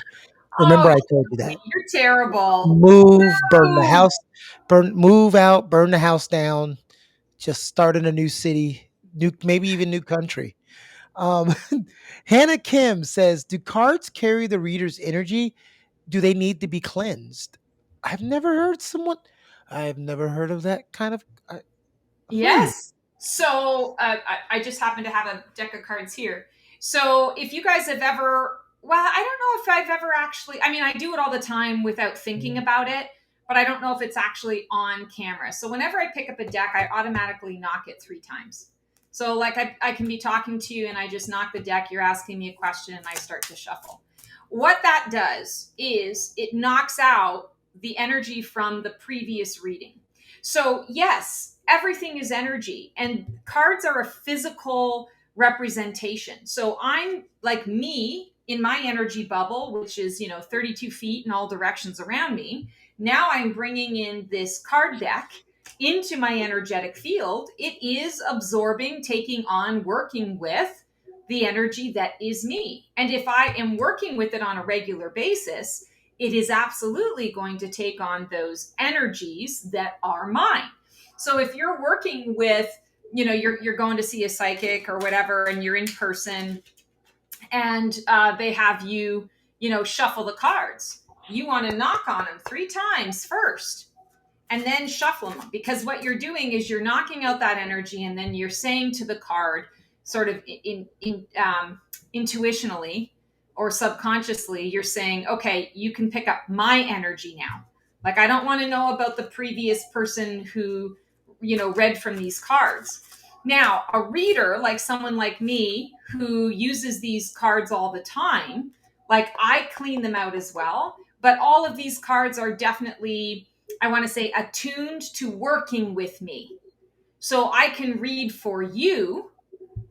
Remember, Oh, I told you that. you're terrible. Move, burn the No. house, move out, burn the house down. Just start in a new city, maybe even new country. Um, Hannah Kim says, "Do cards carry the reader's energy? Do they need to be cleansed?" I've never heard someone. I've never heard of that kind of. Yes. So I just happen to have a deck of cards here. So if you guys have ever, well, I don't know if I've ever actually, I mean, I do it all the time without thinking about it, but I don't know if it's actually on camera. So whenever I pick up a deck, I automatically knock it 3 times. So like I can be talking to you and I just knock the deck, you're asking me a question, and I start to shuffle. What that does is it knocks out the energy from the previous reading. So yes, everything is energy, and cards are a physical representation. So I'm like me in my energy bubble, which is, 32 feet in all directions around me. Now I'm bringing in this card deck into my energetic field. It is absorbing, taking on, working with the energy that is me. And if I am working with it on a regular basis, it is absolutely going to take on those energies that are mine. So if you're working with, you're going to see a psychic or whatever, and you're in person, and they have you, shuffle the cards, you want to knock on them 3 times first, and then shuffle them, because what you're doing is you're knocking out that energy, and then you're saying to the card, sort of intuitionally or subconsciously, you're saying, okay, you can pick up my energy now. Like, I don't want to know about the previous person who, read from these cards. Now, a reader, like someone like me who uses these cards all the time, like, I clean them out as well. But all of these cards are definitely, I want to say, attuned to working with me. So I can read for you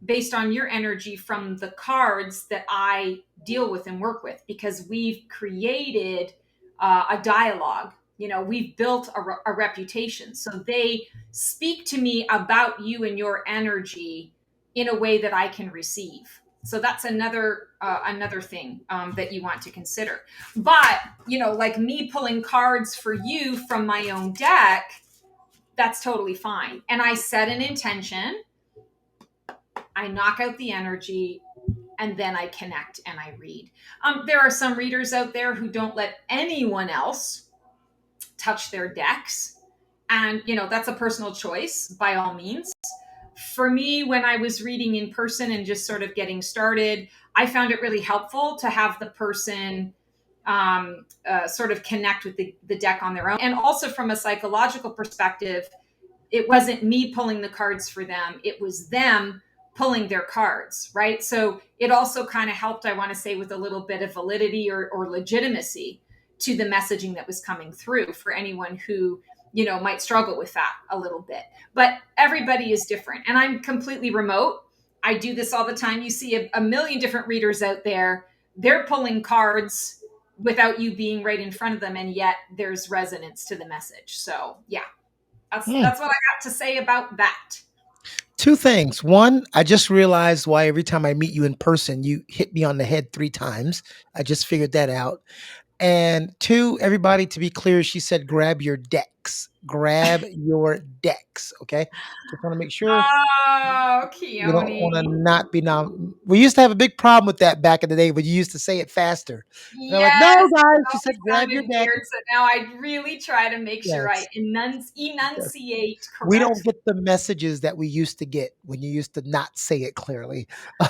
based on your energy from the cards that I deal with and work with, because we've created a dialogue. We've built a reputation. So they speak to me about you and your energy in a way that I can receive. So that's another thing that you want to consider. But, like me pulling cards for you from my own deck, that's totally fine. And I set an intention, I knock out the energy, and then I connect and I read. There are some readers out there who don't let anyone else touch their decks. And, that's a personal choice by all means. For me, when I was reading in person and just sort of getting started, I found it really helpful to have the person sort of connect with the deck on their own. And also from a psychological perspective, it wasn't me pulling the cards for them. It was them pulling their cards, right? So it also kind of helped, I want to say, with a little bit of validity or legitimacy to the messaging that was coming through for anyone who, might struggle with that a little bit. But everybody is different. And I'm completely remote. I do this all the time. You see a million different readers out there. They're pulling cards without you being right in front of them. And yet there's resonance to the message. So yeah, that's what I got to say about that. Two things. One, I just realized why every time I meet you in person, you hit me on the head 3 times. I just figured that out. And two, everybody, to be clear, she said, grab your decks. Grab your decks. Okay. Just want to make sure Oh, you don't want to Keone. not be we used to have a big problem with that back in the day, but you used to say it faster. And I'm like, no, Yes, guys. it She said, always grab your sounded deck. weird. So now I really try to make sure I Yes. Yes. enunciate We don't correctly. get the messages that we used to get when you used to not say it clearly. Yeah,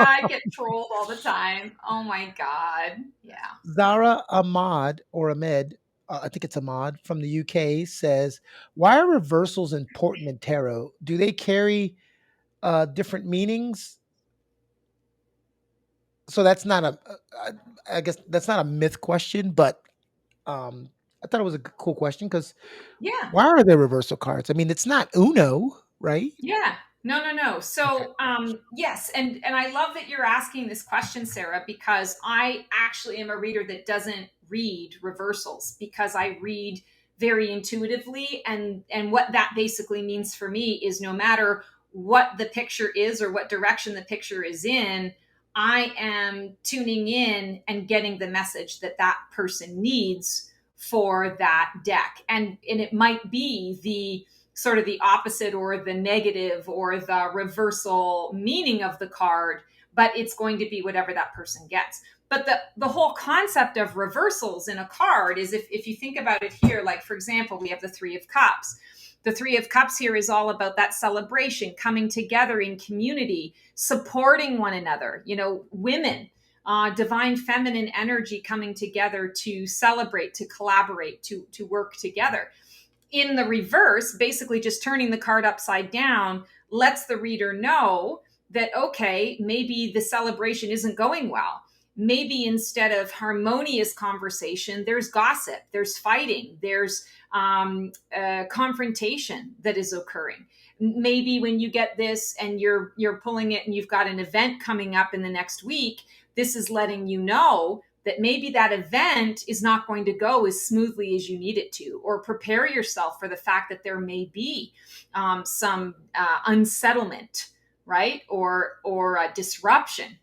I get trolled all the time. Oh my God. Yeah. Zara Ahmad or Ahmed, I think it's Ahmad from the UK says, "Why are reversals important in tarot? Do they carry different meanings?" So that's not I guess that's not a myth question, but I thought it was a cool question because Yeah. why are there reversal cards? I mean, it's not Uno, right? Yeah. No. Okay. So, yes, and I love that you're asking this question, Sarah, because I actually am a reader that doesn't read reversals because I read very intuitively, and what that basically means for me is no matter what the picture is or what direction the picture is in, I am tuning in and getting the message that that person needs for that deck, and it might be the sort of the opposite or the negative or the reversal meaning of the card, but it's going to be whatever that person gets. But the whole concept of reversals in a card is if you think about it here, like for example, we have the 3 of Cups. The 3 of Cups here is all about that celebration, coming together in community, supporting one another, women, divine feminine energy coming together to celebrate, to collaborate, to work together. In the reverse, basically just turning the card upside down lets the reader know that, okay, maybe the celebration isn't going well. Maybe instead of harmonious conversation, there's gossip, there's fighting, there's confrontation that is occurring. Maybe when you get this and you're pulling it and you've got an event coming up in the next week, this is letting you know that maybe that event is not going to go as smoothly as you need it to, or prepare yourself for the fact that there may be some unsettlement, right? Or a disruption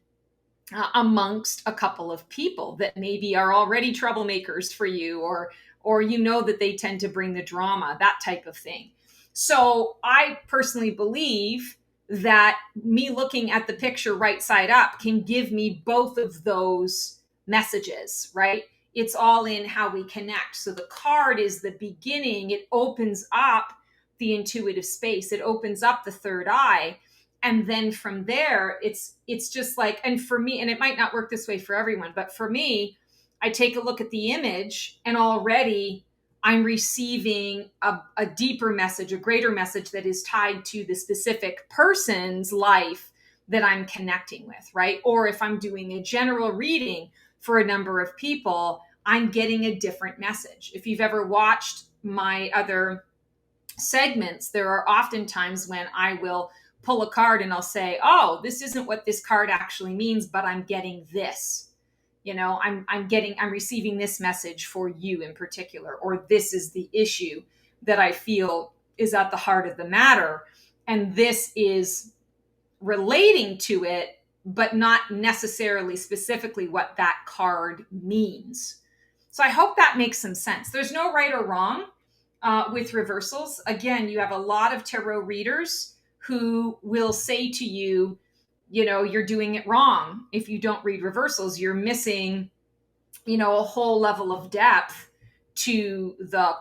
amongst a couple of people that maybe are already troublemakers for you, or that they tend to bring the drama, that type of thing. So I personally believe that me looking at the picture right side up can give me both of those messages, right? It's all in how we connect. So the card is the beginning. It opens up the intuitive space. It opens up the third eye. And then from there, it's just like, and for me, and it might not work this way for everyone, but for me, I take a look at the image and already I'm receiving a deeper message, a greater message that is tied to the specific person's life that I'm connecting with, right? Or if I'm doing a general reading for a number of people, I'm getting a different message. If you've ever watched my other segments, there are often times when I will pull a card and I'll say, oh, this isn't what this card actually means, but I'm getting this. I'm receiving this message for you in particular, or this is the issue that I feel is at the heart of the matter. And this is relating to it, but not necessarily specifically what that card means. So I hope that makes some sense. There's no right or wrong with reversals. Again, you have a lot of tarot readers who will say to you, you're doing it wrong. If you don't read reversals, you're missing, a whole level of depth to the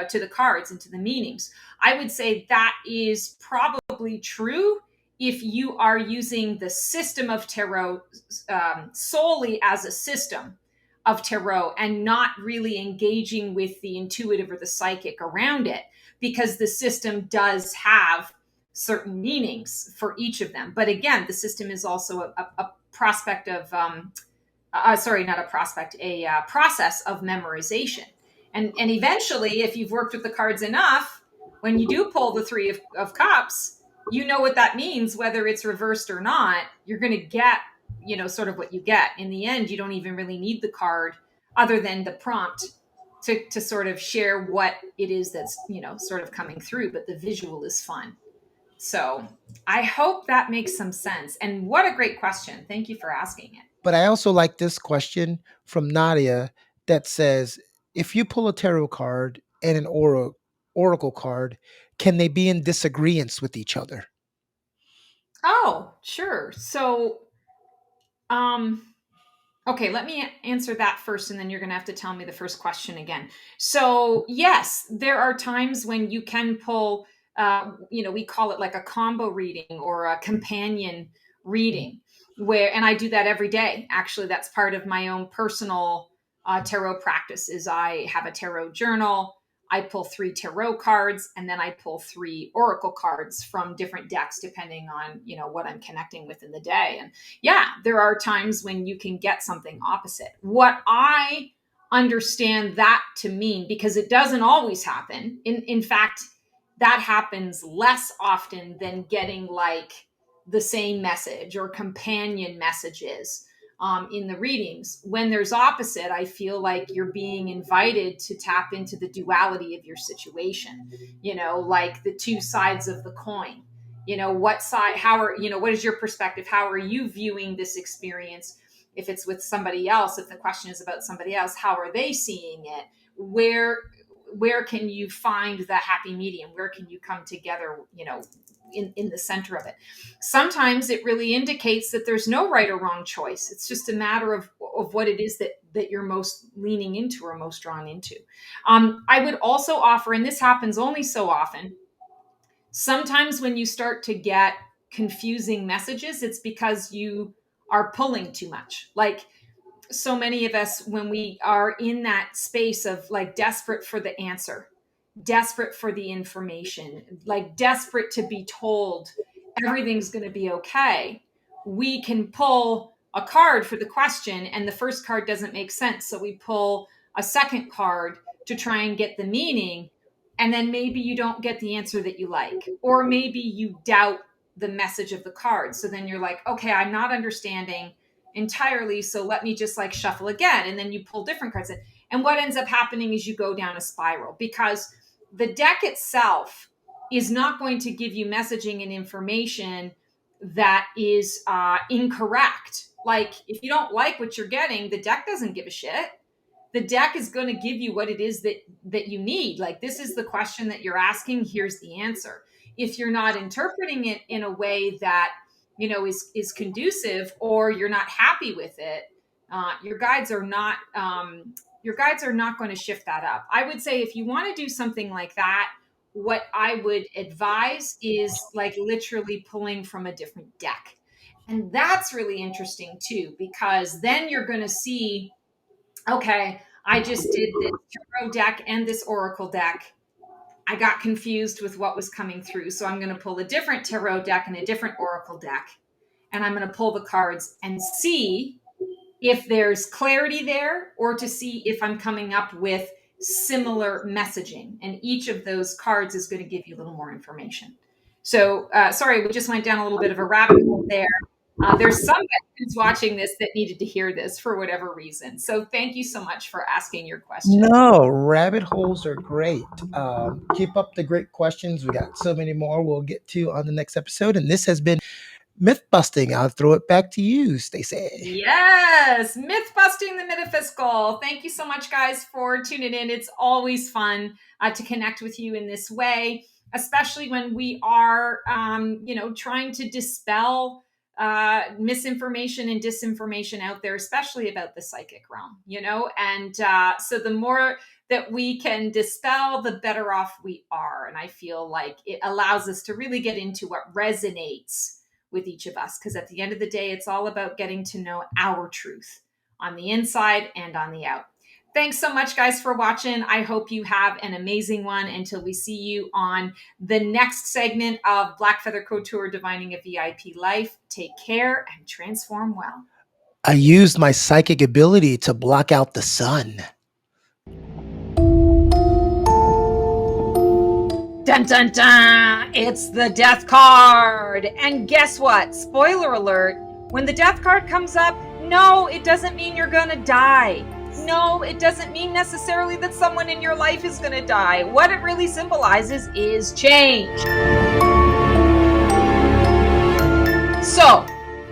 to the cards and to the meanings. I would say that is probably true if you are using the system of tarot solely as a system of tarot and not really engaging with the intuitive or the psychic around it, because the system does have certain meanings for each of them. But again, the system is also a prospect of sorry, not a prospect, a process of memorization. And eventually, if you've worked with the cards enough, when you do pull the Three of Cups, you know what that means, whether it's reversed or not. You're going to get, sort of what you get. In the end, you don't even really need the card other than the prompt to sort of share what it is that's, sort of coming through. But the visual is fun. So I hope that makes some sense. And what a great question. Thank you for asking it. But I also like this question from Nadia that says, if you pull a tarot card and an oracle card, can they be in disagreement with each other? Oh, sure. So, okay, let me answer that first, and then you're going to have to tell me the first question again. So, yes, there are times when you can pull, we call it like a combo reading or a companion reading, and I do that every day. Actually, that's part of my own personal tarot practice. Is I have a tarot journal. I pull 3 tarot cards, and then I pull 3 oracle cards from different decks, depending on, what I'm connecting with in the day. And yeah, there are times when you can get something opposite. What I understand that to mean, because it doesn't always happen. In fact, that happens less often than getting like the same message or companion messages in the readings. When there's opposite, I feel like you're being invited to tap into the duality of your situation, like the 2 sides of the coin. What side, what is your perspective? How are you viewing this experience? If it's with somebody else, if the question is about somebody else, how are they seeing it? Where can you find the happy medium? Where can you come together, in the center of it? Sometimes it really indicates that there's no right or wrong choice. It's just a matter of what it is that you're most leaning into or most drawn into. I would also offer, and this happens only so often, sometimes when you start to get confusing messages, it's because you are pulling too much. Like, so many of us, when we are in that space of like desperate for the answer, desperate for the information, like desperate to be told everything's going to be okay, we can pull a card for the question and the first card doesn't make sense. So we pull a second card to try and get the meaning. And then maybe you don't get the answer that you like, or maybe you doubt the message of the card. So then you're like, okay, I'm not understanding entirely. So let me just like shuffle again. And then you pull different cards in. And what ends up happening is you go down a spiral, because the deck itself is not going to give you messaging and information that is incorrect. Like, if you don't like what you're getting, the deck doesn't give a shit. The deck is going to give you what it is that you need. Like, this is the question that you're asking. Here's the answer. If you're not interpreting it in a way that, is conducive, or you're not happy with it, your guides are not going to shift that up. I would say if you want to do something like that, what I would advise is like literally pulling from a different deck. And that's really interesting too, because then you're going to see, okay, I just did this tarot deck and this oracle deck. I got confused with what was coming through. So I'm going to pull a different tarot deck and a different oracle deck. And I'm going to pull the cards and see if there's clarity there, or to see if I'm coming up with similar messaging. And each of those cards is going to give you a little more information. So sorry, we just went down a little bit of a rabbit hole there. There's somebody who's watching this that needed to hear this for whatever reason. So thank you so much for asking your question. No, rabbit holes are great. Keep up the great questions. We got so many more we'll get to on the next episode. And this has been Myth Busting. I'll throw it back to you, Stacey. Yes, myth busting the metaphysical. Thank you so much, guys, for tuning in. It's always fun to connect with you in this way, especially when we are, trying to dispel misinformation and disinformation out there, especially about the psychic realm, and so the more that we can dispel, the better off we are. And I feel like it allows us to really get into what resonates with each of us, because at the end of the day, it's all about getting to know our truth on the inside and on the out. Thanks so much, guys, for watching. I hope you have an amazing one until we see you on the next segment of Black Feather Couture, Divining a VIP Life. Take care and transform well. I used my psychic ability to block out the sun. Dun dun dun! It's the death card! And guess what? Spoiler alert, when the death card comes up, no, it doesn't mean you're gonna die. No, it doesn't mean necessarily that someone in your life is gonna die. What it really symbolizes is change. So,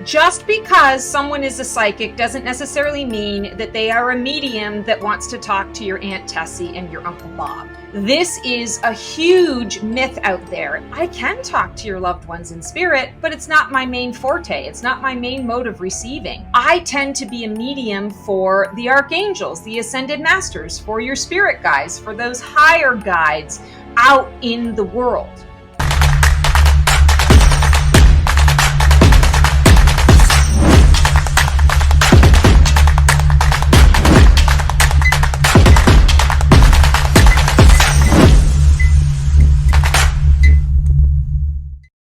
just because someone is a psychic doesn't necessarily mean that they are a medium that wants to talk to your Aunt Tessie and your Uncle Bob. This is a huge myth out there. I can talk to your loved ones in spirit, but it's not my main forte. It's not my main mode of receiving. I tend to be a medium for the archangels, the ascended masters, for your spirit guides, for those higher guides out in the world.